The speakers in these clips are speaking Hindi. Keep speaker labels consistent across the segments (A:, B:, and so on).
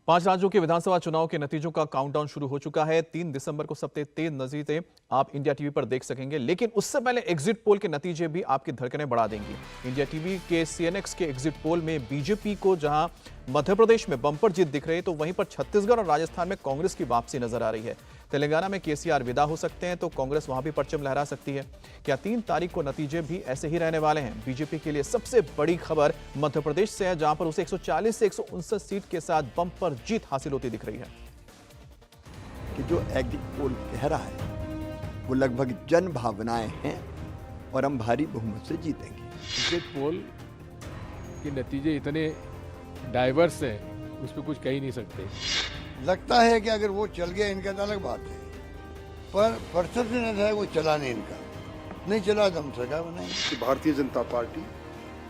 A: 5 राज्यों के विधानसभा चुनाव के नतीजों का काउंटडाउन शुरू हो चुका है। 3 दिसंबर को सबसे तेज नतीजे आप इंडिया टीवी पर देख सकेंगे, लेकिन उससे पहले एग्जिट पोल के नतीजे भी आपकी धड़कनें बढ़ा देंगी। इंडिया टीवी के सीएनएक्स के एग्जिट पोल में बीजेपी को जहां मध्य प्रदेश में बम्पर जीत दिख रही है, तो वहीं पर छत्तीसगढ़ और राजस्थान में कांग्रेस की वापसी नजर आ रही है। तेलंगाना में केसीआर विदा हो सकते हैं, तो कांग्रेस वहां भी परचम लहरा सकती है। क्या 3 तारीख को नतीजे भी ऐसे ही रहने वाले हैं? बीजेपी के लिए सबसे बड़ी खबर मध्य प्रदेश से है, जहां पर उसे 140 से 159 सीट के साथ बम्पर जीत हासिल होती दिख रही है।
B: कि जो एग्जिट पोल कह रहा है वो लगभग जन भावनाएं हैं और हम भारी बहुमत से जीतेंगे।
C: एग्जिट पोल के नतीजे इतने डाइवर्स हैं, उस पर कुछ कह ही नहीं सकते।
D: लगता है कि अगर वो चल गया इनका तो अलग बात है, पर परसेप्शन है वो चला नहीं, इनका नहीं चला तो हम सरकार बनाएंगे।
E: भारतीय जनता पार्टी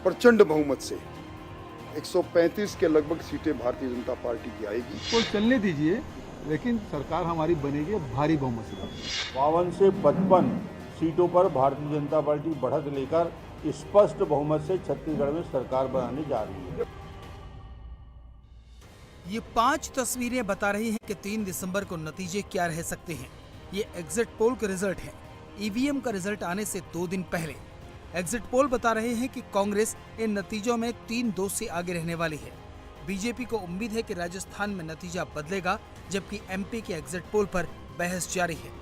E: प्रचंड बहुमत से 135 के लगभग सीटें भारतीय जनता पार्टी की आएगी।
F: तो चलने दीजिए, लेकिन सरकार हमारी बनेगी भारी बहुमत से।
G: 52 से 55 सीटों पर भारतीय जनता पार्टी बढ़त लेकर स्पष्ट बहुमत से छत्तीसगढ़ में सरकार बनाने जा रही है।
H: ये 5 तस्वीरें बता रही हैं कि 3 दिसंबर को नतीजे क्या रह सकते हैं। ये एग्जिट पोल के रिजल्ट हैं। ईवीएम का रिजल्ट आने से 2 दिन पहले एग्जिट पोल बता रहे हैं कि कांग्रेस इन नतीजों में 3-2 से आगे रहने वाली है। बीजेपी को उम्मीद है कि राजस्थान में नतीजा बदलेगा, जबकि एमपी के एग्जिट पोल पर बहस जारी है।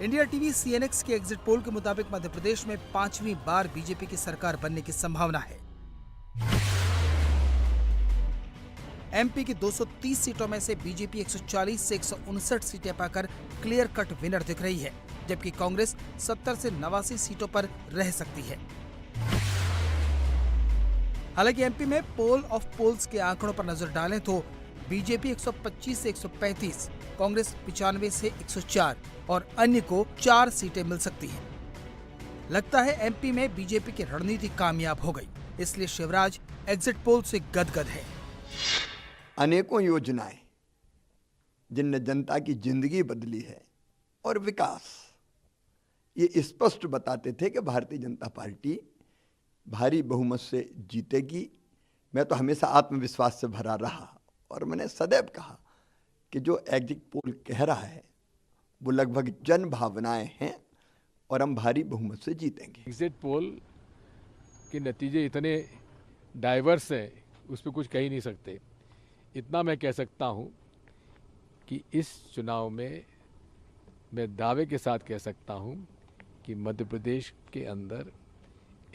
H: इंडिया टीवी सीएनएक्स के एग्जिट पोल के मुताबिक मध्य प्रदेश में 5वीं बार बीजेपी की सरकार बनने की संभावना है। एमपी की 230 सीटों में से बीजेपी 140 से 159 सीटें पाकर क्लियर कट विनर दिख रही है, जबकि कांग्रेस 70 से 89 सीटों पर रह सकती है। हालांकि एमपी में पोल ऑफ पोल्स के आंकड़ों पर नजर डालें तो बीजेपी 125 से 135, कांग्रेस 95 से 104 और अन्य को 4 सीटें मिल सकती हैं। लगता है एमपी में बीजेपी की रणनीति कामयाब हो गई, इसलिए शिवराज एग्जिट पोल से गदगद है।
B: अनेकों योजनाएं जिनने जनता की जिंदगी बदली है और विकास, ये स्पष्ट बताते थे कि भारतीय जनता पार्टी भारी बहुमत से जीतेगी। मैं तो हमेशा आत्मविश्वास से भरा रहा और मैंने सदैव कहा कि जो एग्जिट पोल कह रहा है वो लगभग जन भावनाएं हैं और हम भारी बहुमत से जीतेंगे।
C: एग्जिट पोल के नतीजे इतने डाइवर्स हैं, उस पर कुछ कह ही नहीं सकते। इतना मैं कह सकता हूं कि इस चुनाव में मैं दावे के साथ कह सकता हूं कि मध्य प्रदेश के अंदर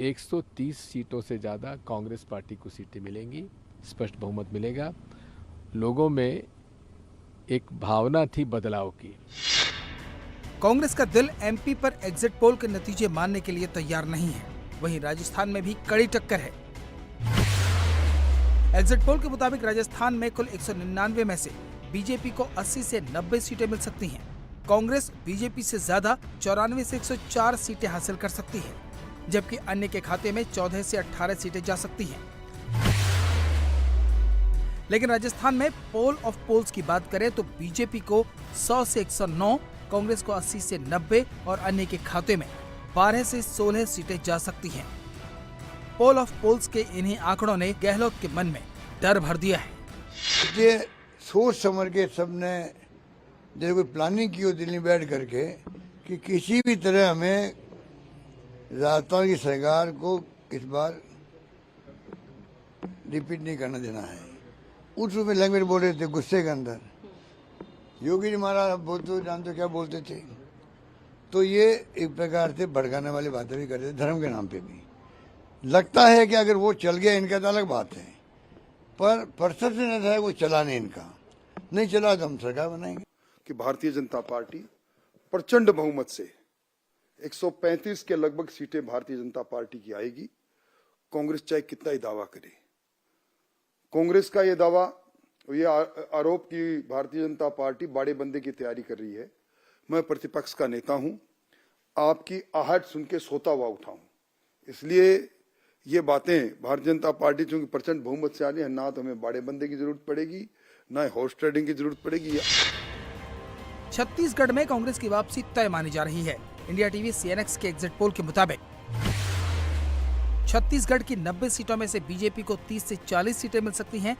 C: 130 सीटों से ज़्यादा कांग्रेस पार्टी को सीटें मिलेंगी, स्पष्ट बहुमत मिलेगा। लोगों में एक भावना थी बदलाव की।
H: कांग्रेस का दिल एमपी पर एग्जिट पोल के नतीजे मानने के लिए तैयार नहीं है। वहीं राजस्थान में भी कड़ी टक्कर है। एग्जिट पोल के मुताबिक राजस्थान में कुल 199 में से बीजेपी को 80 से 90 सीटें मिल सकती हैं। कांग्रेस बीजेपी से ज्यादा 94 से 104 सीटें हासिल कर सकती है, जबकि अन्य के खाते में 14 से 18 सीटें जा सकती हैं। लेकिन राजस्थान में पोल ऑफ पोल्स की बात करें तो बीजेपी को 100 से 109, कांग्रेस को 80 से 90 और अन्य के खाते में 12 से 16 सीटें जा सकती हैं। पोल ऑफ पोल्स के इन्हीं आंकड़ों ने गहलोत के मन में डर भर दिया है।
D: ये सोच समझ के सबने जैसे कोई प्लानिंग की हो दिल्ली बैठ करके कि किसी भी तरह हमें राजस्थान की सरकार को इस बार रिपीट नहीं करना देना है। उस रूप में लैंग्वेज बोल रहे थे गुस्से के अंदर। योगी जी महाराज बोलते जानते क्या बोलते थे, तो ये एक प्रकार से भड़काने वाली बातें भी करते थे धर्म के नाम पे भी। लगता है कि अगर वो चल गया इनका तो अलग बात है, पर परसेप्शन है वो चला नहीं, इनका नहीं चला तो हम सरकार बनाएंगे।
E: कि भारतीय जनता पार्टी प्रचंड बहुमत से 135 के लगभग सीटें भारतीय जनता पार्टी की आएगी। कांग्रेस चाहे कितना ही दावा करे, कांग्रेस का ये दावा, ये आरोप कि भारतीय जनता पार्टी बाड़े बंदे की तैयारी कर रही है। मैं प्रतिपक्ष का नेता हूं, आपकी आहट सुन के सोता हुआ उठा हूं। इसलिए ये बातें भारतीय जनता पार्टी चूंकि प्रचंड बहुमत से आ रही है, ना तो हमें बाड़े बंदे की जरूरत पड़ेगी, ना हॉर्स ट्रेडिंग की जरूरत पड़ेगी।
H: छत्तीसगढ़ में कांग्रेस की वापसी तय मानी जा रही है। इंडिया टीवी सीएनएक्स के एग्जिट पोल के मुताबिक छत्तीसगढ़ की 90 सीटों में से बीजेपी को 30 से 40 सीटें मिल सकती हैं,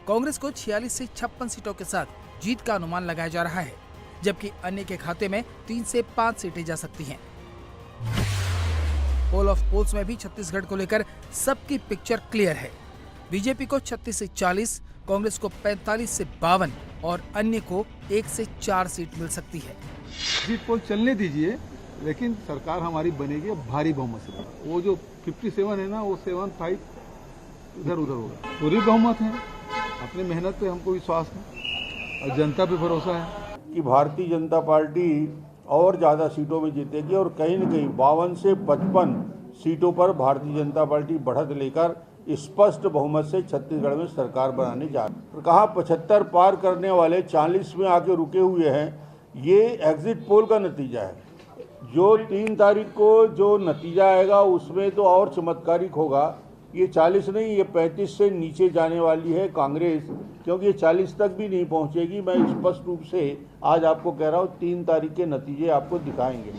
H: कांग्रेस को 46 से 56 सीटों के साथ जीत का अनुमान लगाया जा रहा है, जबकि अन्य के खाते में 3 से 5 सीटें जा सकती हैं। पोल ऑफ पोल्स में भी छत्तीसगढ़ को लेकर सबकी पिक्चर क्लियर है। बीजेपी को 36 से 40, कांग्रेस को 45 से 52 और अन्य को 1 से 4 सीट मिल सकती है।
F: एग्जिट पोल चलने दीजिए, लेकिन सरकार हमारी बनेगी अब भारी बहुमत से। वो जो 57 है ना, वो 75 इधर उधर होगा। पूरी बहुमत है, अपनी मेहनत पे हमको विश्वास है और जनता पे भरोसा है
G: कि भारतीय जनता पार्टी और ज़्यादा सीटों में जीतेगी और कहीं न कहीं 52 से 55 सीटों पर भारतीय जनता पार्टी बढ़त लेकर स्पष्ट बहुमत से छत्तीसगढ़ में सरकार बनाने जा रही है। कहा 75 पार करने वाले 40 में आके रुके हुए हैं, ये एग्जिट पोल का नतीजा है। जो 3 तारीख को जो नतीजा आएगा उसमें तो और चमत्कारिक होगा। ये 40 नहीं, ये 35 से नीचे जाने वाली है कांग्रेस, क्योंकि ये 40 तक भी नहीं पहुंचेगी। मैं स्पष्ट रूप से आज आपको कह रहा हूँ 3 तारीख के नतीजे आपको दिखाएंगे।